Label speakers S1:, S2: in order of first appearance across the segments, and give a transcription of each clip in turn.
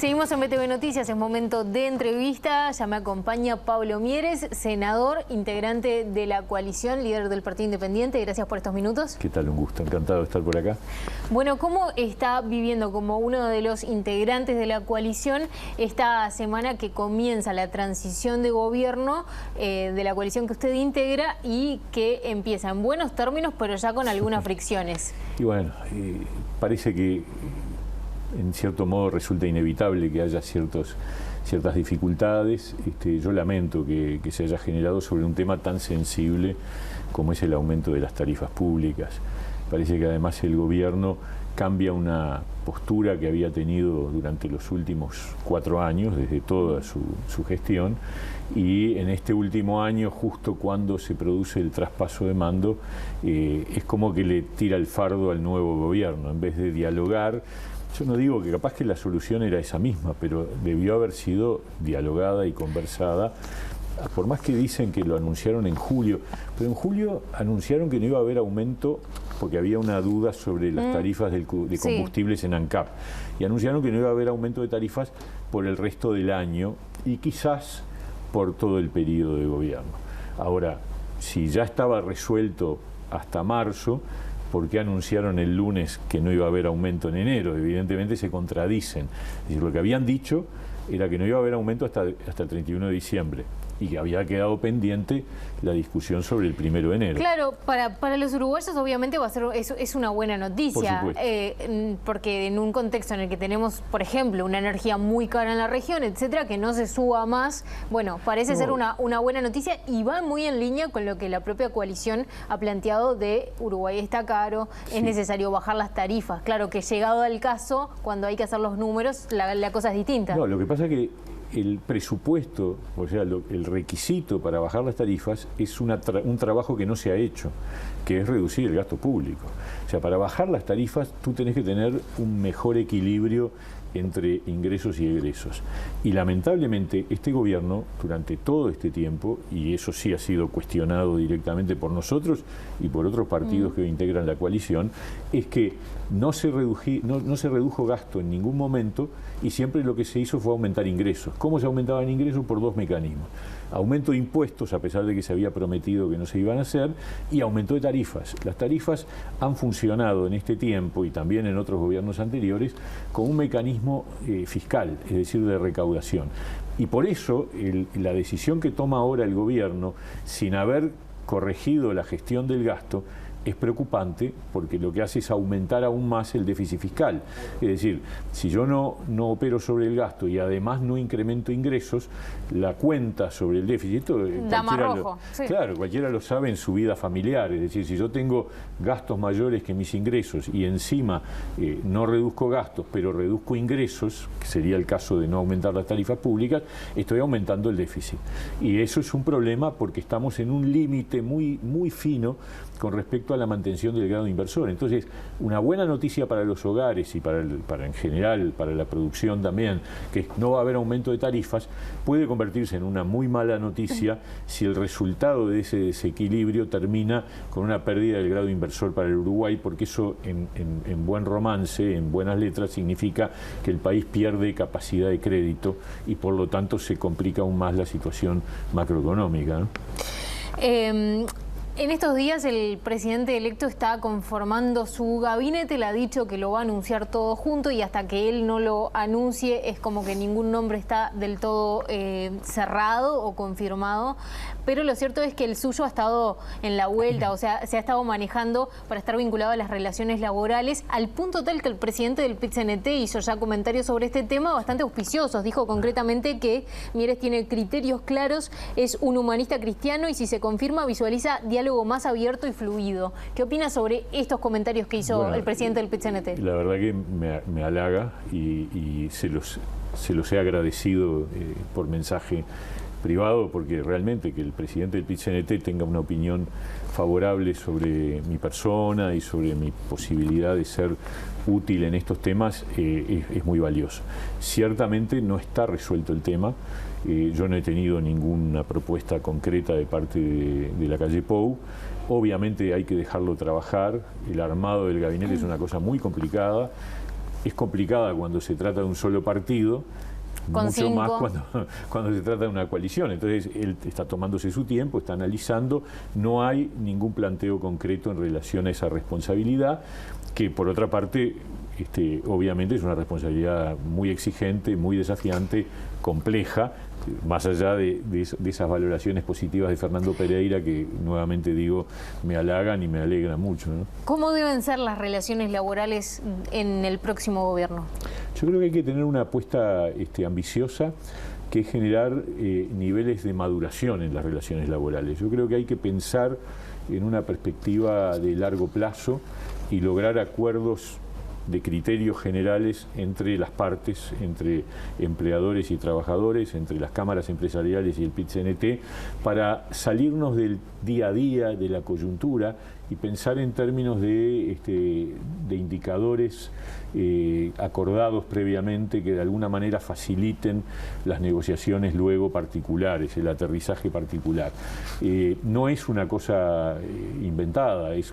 S1: Seguimos en BTV Noticias, es momento de entrevista. Ya me acompaña Pablo Mieres, senador, integrante de la coalición, líder del Partido Independiente. Gracias por estos minutos.
S2: ¿Qué tal? Un gusto, encantado de estar por acá.
S1: Bueno, ¿cómo está viviendo como uno de los integrantes de la coalición esta semana que comienza la transición de gobierno de la coalición que usted integra y que empieza en buenos términos, pero ya con algunas fricciones?
S2: Y bueno, parece que en cierto modo resulta inevitable que haya ciertas dificultades. Yo lamento que se haya generado sobre un tema tan sensible como es el aumento de las tarifas públicas. Parece que además el gobierno cambia una postura que había tenido durante los últimos 4 años, desde toda su gestión, y en este último año, justo cuando se produce el traspaso de mando, es como que le tira el fardo al nuevo gobierno. En vez de dialogar, yo no digo que capaz que la solución era esa misma, pero debió haber sido dialogada y conversada. Por más que dicen que lo anunciaron en julio, pero en julio anunciaron que no iba a haber aumento porque había una duda sobre las tarifas de combustibles en ANCAP. Y anunciaron que no iba a haber aumento de tarifas por el resto del año y quizás por todo el periodo de gobierno. Ahora, si ya estaba resuelto hasta marzo, ¿por qué anunciaron el lunes que no iba a haber aumento en enero? Evidentemente se contradicen. Es decir, lo que habían dicho era que no iba a haber aumento hasta el 31 de diciembre y que había quedado pendiente la discusión sobre el 1 de enero.
S1: Claro, para los uruguayos obviamente va a ser es una buena noticia, porque en un contexto en el que tenemos, por ejemplo, una energía muy cara en la región, etcétera, que no se suba más, bueno, parece ser una buena noticia y va muy en línea con lo que la propia coalición ha planteado de Uruguay está caro, es necesario bajar las tarifas. Claro que llegado al caso, cuando hay que hacer los números, la cosa es distinta.
S2: No, lo que pasa es que el presupuesto, o sea, el requisito para bajar las tarifas es un trabajo que no se ha hecho, que es reducir el gasto público. O sea, para bajar las tarifas tú tenés que tener un mejor equilibrio entre ingresos y egresos. Y lamentablemente este gobierno, durante todo este tiempo, y eso sí ha sido cuestionado directamente por nosotros y por otros partidos que integran la coalición, es que no se redujo gasto en ningún momento y siempre lo que se hizo fue aumentar ingresos. ¿Cómo se aumentaban ingresos? Por 2 mecanismos. Aumento de impuestos, a pesar de que se había prometido que no se iban a hacer, y aumento de tarifas. Las tarifas han funcionado en este tiempo y también en otros gobiernos anteriores con un mecanismo fiscal, es decir, de recaudación. Y por eso la decisión que toma ahora el gobierno, sin haber corregido la gestión del gasto, es preocupante porque lo que hace es aumentar aún más el déficit fiscal. Es decir, si yo no opero sobre el gasto y además no incremento ingresos, la cuenta sobre el déficit, claro, cualquiera lo sabe en su vida familiar. Es decir, si yo tengo gastos mayores que mis ingresos y encima no reduzco gastos, pero reduzco ingresos, que sería el caso de no aumentar las tarifas públicas, estoy aumentando el déficit. Y eso es un problema porque estamos en un límite muy, muy fino con respecto a la mantención del grado inversor. Entonces, una buena noticia para los hogares y para en general, para la producción también, que no va a haber aumento de tarifas, puede convertirse en una muy mala noticia si el resultado de ese desequilibrio termina con una pérdida del grado inversor para el Uruguay, porque eso en buen romance, en buenas letras, significa que el país pierde capacidad de crédito y por lo tanto se complica aún más la situación macroeconómica, ¿no?
S1: En estos días el presidente electo está conformando su gabinete, le ha dicho que lo va a anunciar todo junto y hasta que él no lo anuncie es como que ningún nombre está del todo cerrado o confirmado, pero lo cierto es que el suyo ha estado en la vuelta, o sea, se ha estado manejando para estar vinculado a las relaciones laborales, al punto tal que el presidente del PIT-CNT hizo ya comentarios sobre este tema bastante auspiciosos. Dijo concretamente que Mieres tiene criterios claros, es un humanista cristiano y si se confirma visualiza diálogo más abierto y fluido. ¿Qué opina sobre estos comentarios que hizo el presidente del PIT-CNT?
S2: La verdad que me halaga y se los he agradecido por mensaje privado, porque realmente que el presidente del PIT-CNT tenga una opinión favorable sobre mi persona y sobre mi posibilidad de ser útil en estos temas es muy valioso. Ciertamente no está resuelto el tema. Yo no he tenido ninguna propuesta concreta de parte de la calle Pou. Obviamente hay que dejarlo trabajar. El armado del gabinete es una cosa muy complicada. es complicada cuando se trata de un solo partido, mucho más cuando se trata de una coalición. Entonces él está tomándose su tiempo, está analizando, no hay ningún planteo concreto en relación a esa responsabilidad, que por otra parte obviamente es una responsabilidad muy exigente, muy desafiante, compleja, más allá de esas valoraciones positivas de Fernando Pereira, que nuevamente digo, me halagan y me alegran mucho, ¿no?
S1: ¿Cómo deben ser las relaciones laborales en el próximo gobierno?
S2: Yo creo que hay que tener una apuesta ambiciosa, que es generar niveles de maduración en las relaciones laborales. Yo creo que hay que pensar en una perspectiva de largo plazo y lograr acuerdos de criterios generales entre las partes, entre empleadores y trabajadores, entre las cámaras empresariales y el PIT-CNT, para salirnos del día a día, de la coyuntura, y pensar en términos de indicadores acordados previamente que de alguna manera faciliten las negociaciones luego particulares, el aterrizaje particular. No es una cosa inventada, es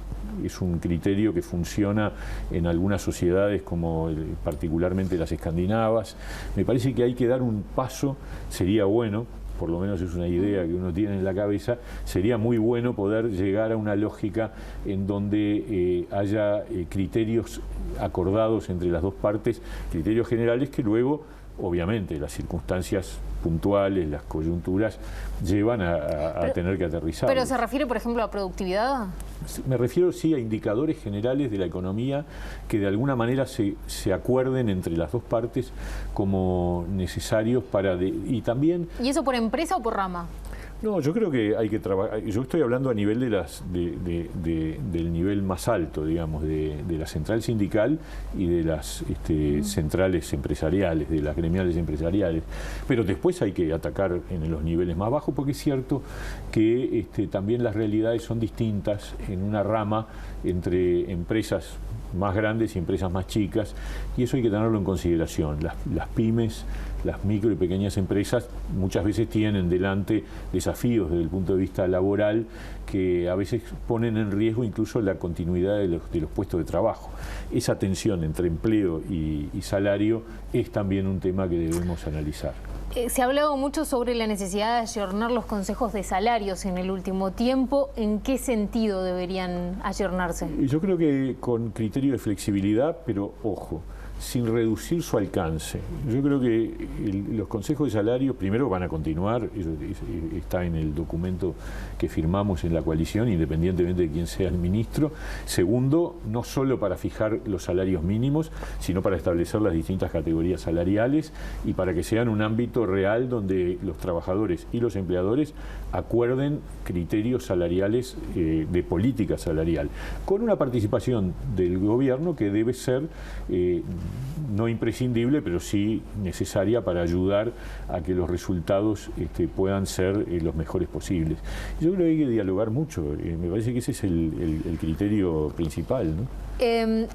S2: un criterio que funciona en algunas sociedades como particularmente las escandinavas. Me parece que hay que dar un paso, sería bueno, por lo menos es una idea que uno tiene en la cabeza, sería muy bueno poder llegar a una lógica en donde haya criterios acordados entre las dos partes, criterios generales que luego, obviamente, las circunstancias puntuales, las coyunturas, llevan a tener que aterrizar.
S1: ¿Pero se refiere, por ejemplo, a productividad?
S2: Me refiero, sí, a indicadores generales de la economía que de alguna manera se acuerden entre las dos partes como necesarios para... y también...
S1: ¿Y eso por empresa o por rama?
S2: No, yo creo que hay que trabajar. Yo estoy hablando a nivel del nivel más alto, digamos, de la central sindical y de las centrales empresariales, de las gremiales empresariales. Pero después hay que atacar en los niveles más bajos, porque es cierto que también las realidades son distintas en una rama entre empresas más grandes y empresas más chicas, y eso hay que tenerlo en consideración. Las pymes, las micro y pequeñas empresas muchas veces tienen delante desafíos desde el punto de vista laboral que a veces ponen en riesgo incluso la continuidad de los puestos de trabajo. Esa tensión entre empleo y salario es también un tema que debemos analizar.
S1: Se ha hablado mucho sobre la necesidad de ayornar los consejos de salarios en el último tiempo. ¿En qué sentido deberían ayornarse?
S2: Yo creo que con criterio de flexibilidad, pero ojo, sin reducir su alcance. Yo creo que los consejos de salario primero van a continuar, eso está en el documento que firmamos en la coalición, independientemente de quién sea el ministro. Segundo, no solo para fijar los salarios mínimos, sino para establecer las distintas categorías salariales y para que sean un ámbito real donde los trabajadores y los empleadores acuerden criterios salariales de política salarial, con una participación del gobierno que debe ser no imprescindible, pero sí necesaria para ayudar a que los resultados puedan ser los mejores posibles. Yo creo que hay que dialogar mucho, me parece que ese es el criterio principal, ¿no?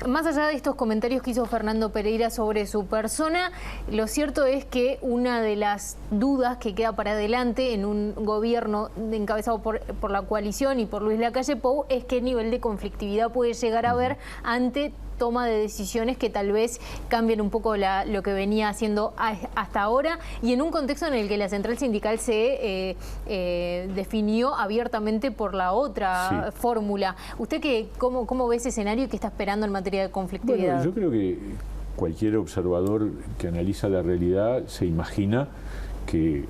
S1: Más allá de estos comentarios que hizo Fernando Pereira sobre su persona, lo cierto es que una de las dudas que queda para adelante en un gobierno encabezado por la coalición y por Luis Lacalle Pou es qué nivel de conflictividad puede llegar a haber ante toma de decisiones que tal vez cambien un poco lo que venía haciendo hasta ahora, y en un contexto en el que la central sindical se definió abiertamente por la otra fórmula. ¿Usted cómo ve ese escenario y qué está esperando en materia de conflictividad?
S2: Bueno, yo creo que cualquier observador que analiza la realidad se imagina que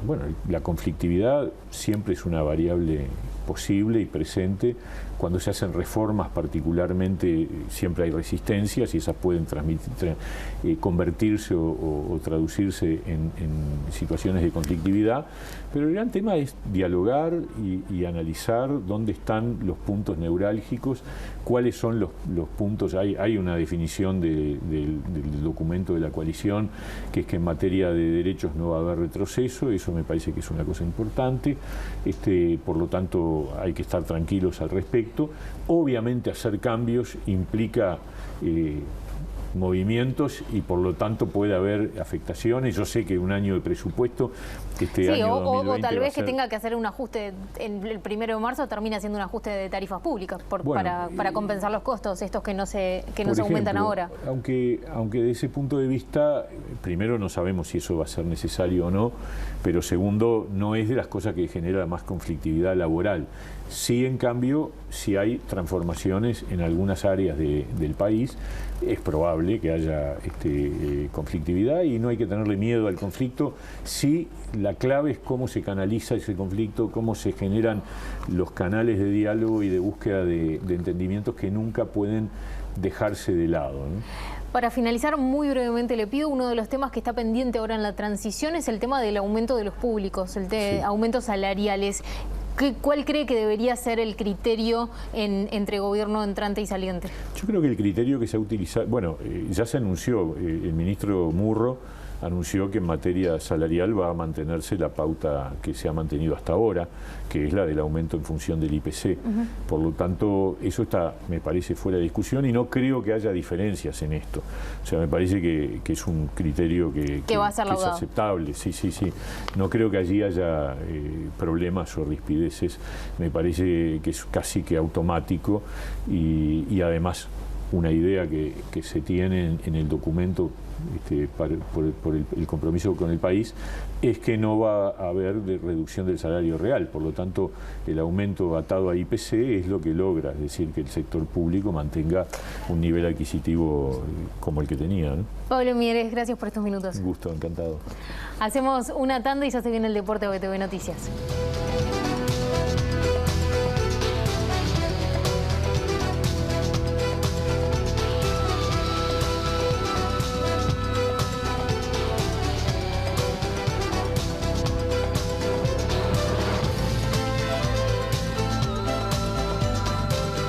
S2: la conflictividad siempre es una variable posible y presente. Cuando se hacen reformas particularmente siempre hay resistencias y esas pueden convertirse o traducirse en situaciones de conflictividad, pero el gran tema es dialogar y analizar dónde están los puntos neurálgicos, cuáles son los puntos. Hay una definición del documento de la coalición, que es que en materia de derechos no va a haber retroceso. Eso me parece que es una cosa importante, por lo tanto hay que estar tranquilos al respecto. Obviamente hacer cambios implica movimientos y por lo tanto puede haber afectaciones. Yo sé que un año de presupuesto, este año 2020
S1: o tal vez
S2: que
S1: tenga que hacer un ajuste en el 1 de marzo, termina haciendo un ajuste de tarifas públicas para compensar los costos estos que no se aumentan ahora.
S2: Aunque de ese punto de vista, primero no sabemos si eso va a ser necesario o no, pero segundo, no es de las cosas que genera más conflictividad laboral. Sí, en cambio, si hay transformaciones en algunas áreas del país, es probable que haya conflictividad y no hay que tenerle miedo al conflicto. Sí, la clave es cómo se canaliza ese conflicto, cómo se generan los canales de diálogo y de búsqueda de entendimientos que nunca pueden dejarse de lado, ¿no?
S1: Para finalizar, muy brevemente le pido, uno de los temas que está pendiente ahora en la transición es el tema del aumento de los públicos, aumentos salariales. ¿Cuál cree que debería ser el criterio entre gobierno entrante y saliente?
S2: Yo creo que el criterio que se ha utilizado, bueno, ya se anunció, el ministro Murro anunció que en materia salarial va a mantenerse la pauta que se ha mantenido hasta ahora, que es la del aumento en función del IPC. Por lo tanto, eso está, me parece, fuera de discusión y no creo que haya diferencias en esto. O sea, me parece que es un criterio que
S1: va a ser
S2: que es aceptable. Sí. No creo que allí haya problemas o rispideces. Me parece que es casi que automático y además una idea que se tiene en el documento por el compromiso con el país es que no va a haber reducción del salario real, por lo tanto el aumento atado a IPC es lo que logra, es decir, que el sector público mantenga un nivel adquisitivo como el que tenía, ¿no?
S1: Pablo Mieres, gracias por estos minutos.
S2: Un gusto, encantado.
S1: Hacemos una tanda y ya se viene el deporte de OBTV Noticias.